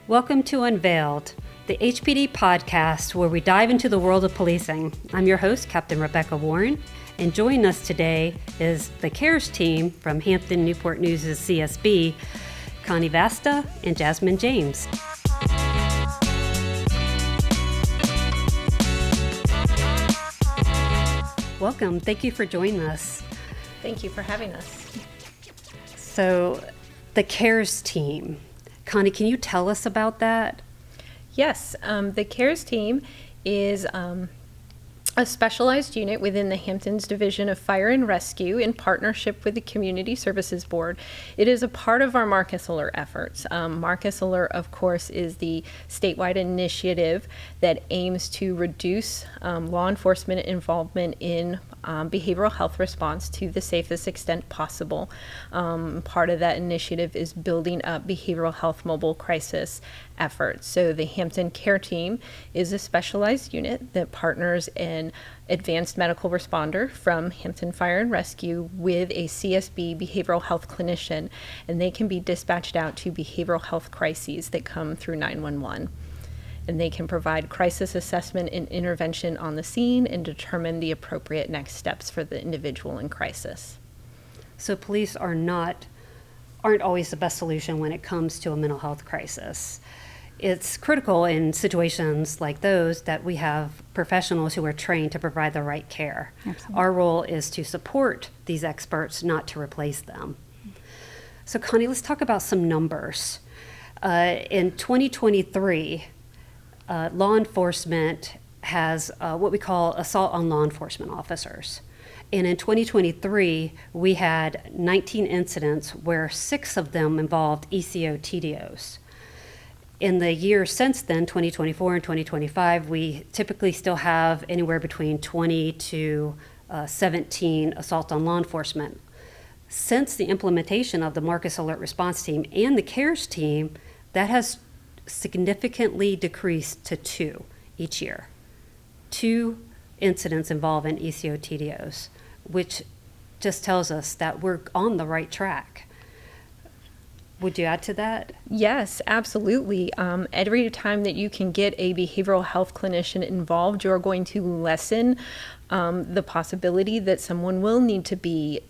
Welcome to Unveiled, the HPD podcast where we dive into the world of policing. I'm your host, Captain Rebecca Warren, and joining us today is the CARES team from Hampton-Newport News' CSB, Connie Vasta and Jasmine James. Welcome. Thank you for joining us. Thank you for having us. So, the CARES team. Connie, can you tell us about that? Yes, the CARES team is a specialized unit within the Hamptons Division of Fire and Rescue in partnership with the Community Services Board. It is a part of our Marcus Alert efforts. Marcus Alert, of course, is the statewide initiative that aims to reduce law enforcement involvement in behavioral health response to the safest extent possible. Part of that initiative is building up behavioral health mobile crisis efforts. So the Hampton Care Team is a specialized unit that partners an advanced medical responder from Hampton Fire and Rescue with a CSB behavioral health clinician, and they can be dispatched out to behavioral health crises that come through 911. And they can provide crisis assessment and intervention on the scene and determine the appropriate next steps for the individual in crisis. So police aren't always the best solution when it comes to a mental health crisis. It's critical in situations like those that we have professionals who are trained to provide the right care. Absolutely. Our role is to support these experts, not to replace them. So Connie, let's talk about some numbers. In 2023, law enforcement has what we call assault on law enforcement officers. And in 2023, we had 19 incidents where 6 of them involved ECO TDOs. In the years since then, 2024 and 2025, we typically still have anywhere between 20 to 17 assault on law enforcement. Since the implementation of the Marcus Alert Response Team and the CARES team, that has significantly decreased to 2 each year. 2 incidents involving ECO TDOs, which just tells us that we're on the right track. Would you add to that? Yes, absolutely. Every time that you can get a behavioral health clinician involved, you're going to lessen the possibility that someone will need to be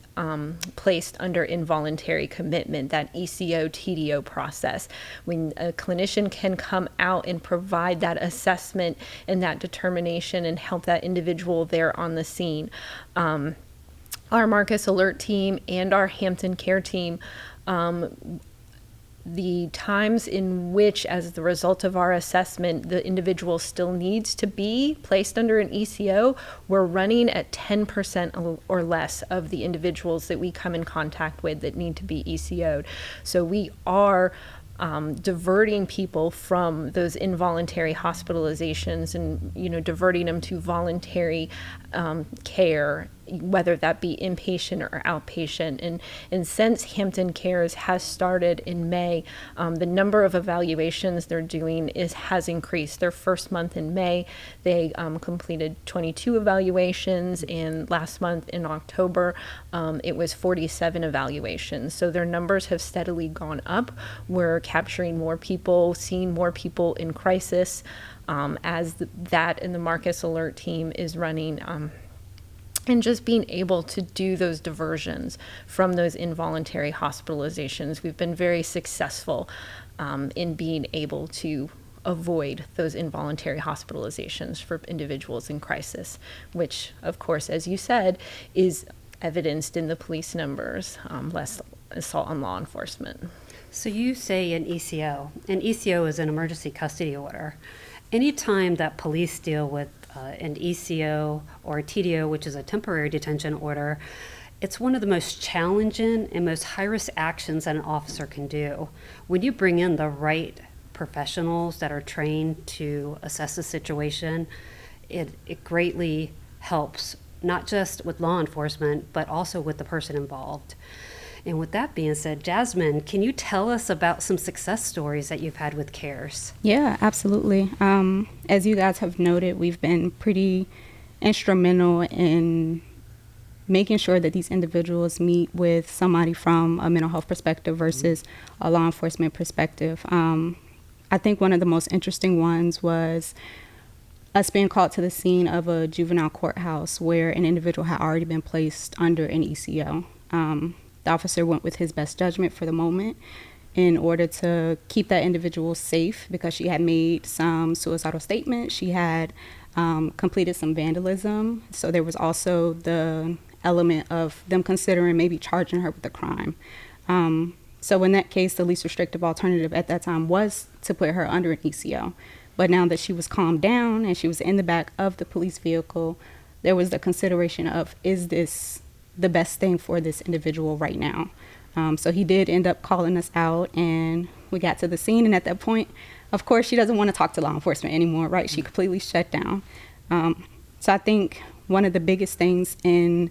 placed under involuntary commitment, that ECO TDO process. When a clinician can come out and provide that assessment and that determination and help that individual there on the scene. Our Marcus Alert team and our Hampton Care team, the times in which, as the result of our assessment, the individual still needs to be placed under an ECO, we're running at 10% or less of the individuals that we come in contact with that need to be ECO'd. So we are diverting people from those involuntary hospitalizations and, diverting them to voluntary care, whether that be inpatient or outpatient. And since Hampton Cares has started in May, the number of evaluations they're doing has increased. Their first month in May, they completed 22 evaluations, and last month in October, it was 47 evaluations. So their numbers have steadily gone up. We're capturing more people, seeing more people in crisis as that and the Marcus Alert team is running. And just being able to do those diversions from those involuntary hospitalizations. We've been very successful in being able to avoid those involuntary hospitalizations for individuals in crisis, which, of course, as you said, is evidenced in the police numbers, less assault on law enforcement. So you say an ECO. An ECO is an emergency custody order. Anytime that police deal with an ECO or a TDO, which is a temporary detention order, it's one of the most challenging and most high-risk actions that an officer can do. When you bring in the right professionals that are trained to assess the situation, it greatly helps, not just with law enforcement, but also with the person involved. And with that being said, Jasmine, can you tell us about some success stories that you've had with CARES? Yeah, absolutely. As you guys have noted, we've been pretty instrumental in making sure that these individuals meet with somebody from a mental health perspective versus a law enforcement perspective. I think one of the most interesting ones was us being called to the scene of a juvenile courthouse where an individual had already been placed under an ECO. The officer went with his best judgment for the moment in order to keep that individual safe because she had made some suicidal statements. She had completed some vandalism. So there was also the element of them considering maybe charging her with a crime. So in that case, the least restrictive alternative at that time was to put her under an ECO. But now that she was calmed down and she was in the back of the police vehicle, there was the consideration of, is this the best thing for this individual right now? So he did end up calling us out, and we got to the scene. And at that point, of course, she doesn't want to talk to law enforcement anymore, right? She completely shut down. So I think one of the biggest things in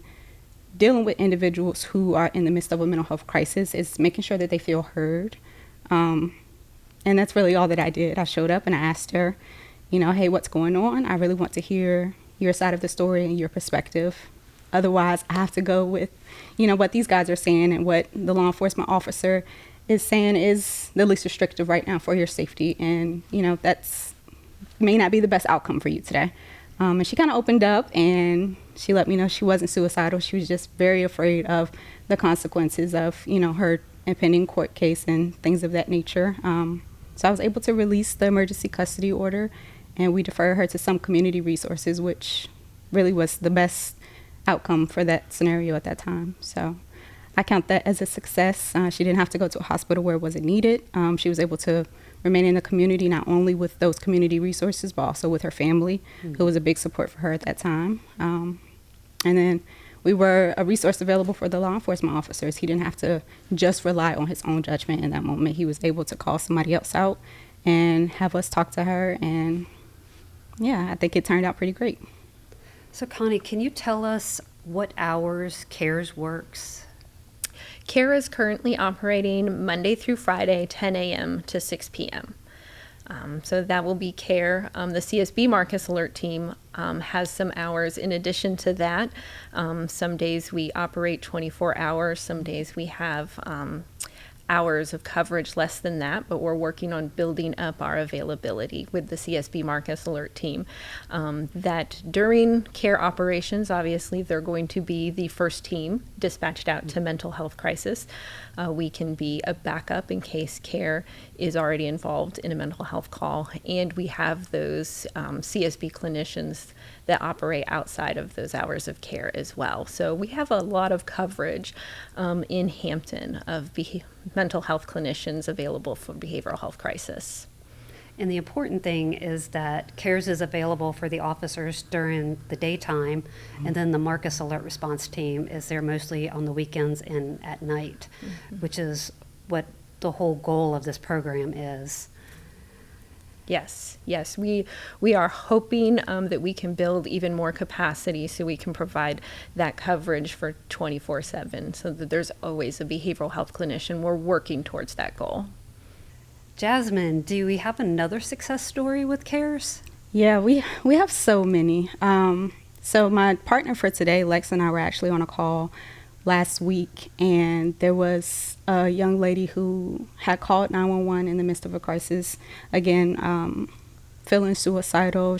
dealing with individuals who are in the midst of a mental health crisis is making sure that they feel heard. And that's really all that I did. I showed up and I asked her, hey, what's going on? I really want to hear your side of the story and your perspective. Otherwise, I have to go with, what these guys are saying, and what the law enforcement officer is saying is the least restrictive right now for your safety. And, that's may not be the best outcome for you today. And she kind of opened up and she let me know she wasn't suicidal. She was just very afraid of the consequences of, her impending court case and things of that nature. So I was able to release the emergency custody order, and we deferred her to some community resources, which really was the best outcome for that scenario at that time. So I count that as a success. She didn't have to go to a hospital where it wasn't needed. She was able to remain in the community, not only with those community resources, but also with her family, who was a big support for her at that time. And then we were a resource available for the law enforcement officers. He didn't have to just rely on his own judgment in that moment. He was able to call somebody else out and have us talk to her. And yeah, I think it turned out pretty great. So Connie, can you tell us what hours CARES works? CARE is currently operating Monday through Friday, 10 a.m. to 6 p.m. So that will be CARE. The CSB Marcus Alert team has some hours in addition to that. Some days we operate 24 hours. Some days we have hours of coverage less than that, but we're working on building up our availability with the CSB Marcus Alert team. That during CARE operations, obviously, they're going to be the first team dispatched out to mental health crisis. We can be a backup in case CARE is already involved in a mental health call, and we have those CSB clinicians that operate outside of those hours of CARE as well. So we have a lot of coverage in Hampton of mental health clinicians available for behavioral health crisis. And the important thing is that CARES is available for the officers during the daytime, and then the Marcus Alert Response Team is there mostly on the weekends and at night, which is what the whole goal of this program is. Yes, we are hoping that we can build even more capacity so we can provide that coverage for 24/7, so that there's always a behavioral health clinician. We're working towards that goal. Jasmine, do we have another success story with CARES? Yeah, we have so many. So my partner for today, Lex, and I were actually on a call last week, and there was a young lady who had called 911 in the midst of a crisis. Again, feeling suicidal.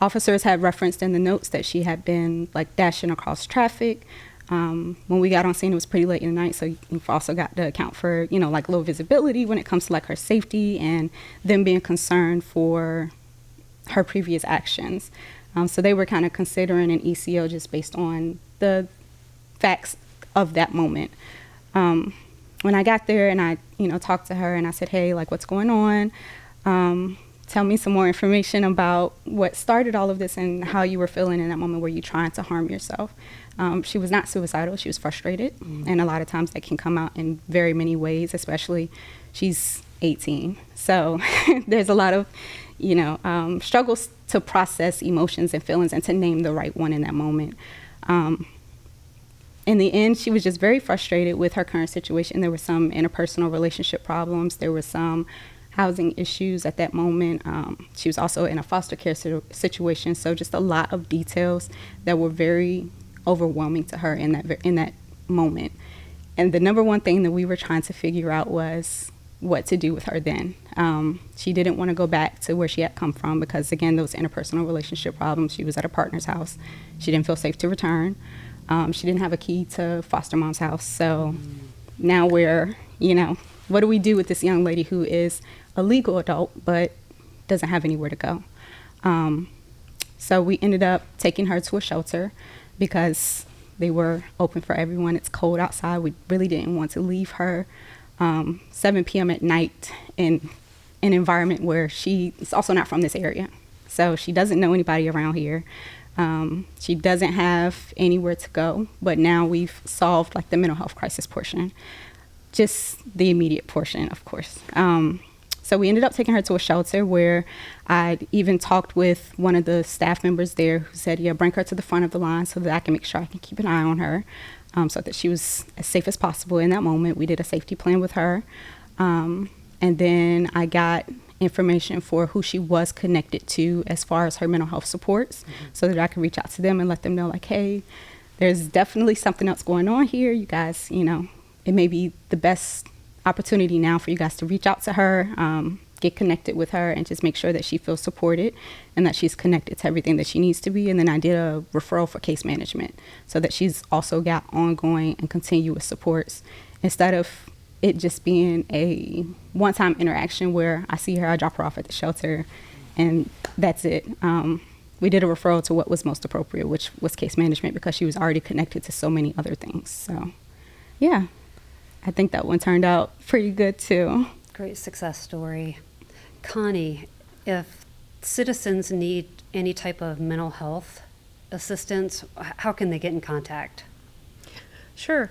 Officers had referenced in the notes that she had been like dashing across traffic. When we got on scene, it was pretty late in the night, so you've also got to account for, like low visibility when it comes to like her safety and them being concerned for her previous actions. So they were kind of considering an ECO just based on the facts of that moment. When I got there and I, talked to her and I said, hey, like, what's going on? Tell me some more information about what started all of this and how you were feeling in that moment. Were you trying to harm yourself? She was not suicidal. She was frustrated. And a lot of times that can come out in very many ways, especially she's 18. So there's a lot of, struggles to process emotions and feelings and to name the right one in that moment. In the end, she was just very frustrated with her current situation. There were some interpersonal relationship problems. There were some housing issues at that moment. She was also in a foster care situation. So just a lot of details that were very overwhelming to her in that moment. And the number one thing that we were trying to figure out was, what to do with her then. She didn't want to go back to where she had come from because, again, those interpersonal relationship problems. She was at her partner's house. She didn't feel safe to return. She didn't have a key to foster mom's house. So now we're, what do we do with this young lady who is a legal adult but doesn't have anywhere to go? So we ended up taking her to a shelter because they were open for everyone. It's cold outside. We really didn't want to leave her 7 p.m. at night in an environment where she is also not from this area. So she doesn't know anybody around here. She doesn't have anywhere to go. But now we've solved like the mental health crisis portion, just the immediate portion, of course. So we ended up taking her to a shelter where I'd even talked with one of the staff members there who said, yeah, bring her to the front of the line so that I can make sure I can keep an eye on her, so that she was as safe as possible in that moment. We did a safety plan with her. And then I got information for who she was connected to as far as her mental health supports, so that I could reach out to them and let them know, like, hey, there's definitely something else going on here. You guys, it may be the best opportunity now for you guys to reach out to her, get connected with her, and just make sure that she feels supported and that she's connected to everything that she needs to be. And then I did a referral for case management so that she's also got ongoing and continuous supports instead of it just being a one-time interaction where I see her, I drop her off at the shelter, and that's it. We did a referral to what was most appropriate, which was case management, because she was already connected to so many other things. So, yeah. I think that one turned out pretty good too. Great success story. Connie, if citizens need any type of mental health assistance, how can they get in contact? Sure.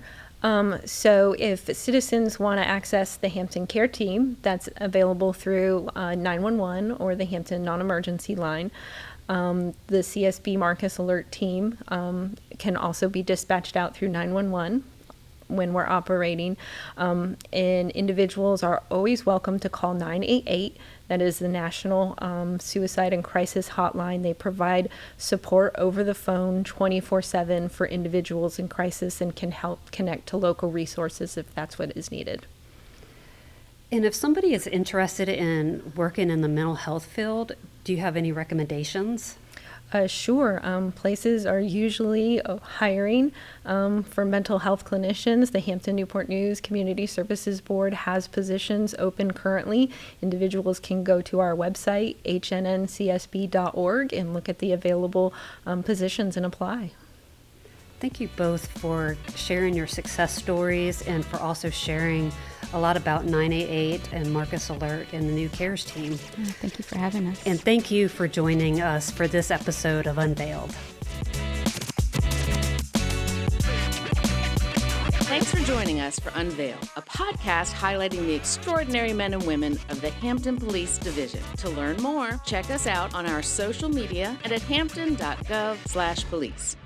So if citizens want to access the Hampton Care Team, that's available through 911 or the Hampton Non-Emergency Line. The CSB Marcus Alert Team can also be dispatched out through 911 when we're operating. And individuals are always welcome to call 988. That is the National Suicide and Crisis Hotline. They provide support over the phone 24/7 for individuals in crisis and can help connect to local resources if that's what is needed. And if somebody is interested in working in the mental health field, do you have any recommendations? Sure. Places are usually hiring for mental health clinicians. The Hampton-Newport News Community Services Board has positions open currently. Individuals can go to our website, hnncsb.org, and look at the available positions and apply. Thank you both for sharing your success stories and for also sharing a lot about 988 and Marcus Alert and the new CARES team. Thank you for having us. And thank you for joining us for this episode of Unveiled. Thanks for joining us for Unveiled, a podcast highlighting the extraordinary men and women of the Hampton Police Division. To learn more, check us out on our social media and at hampton.gov/police.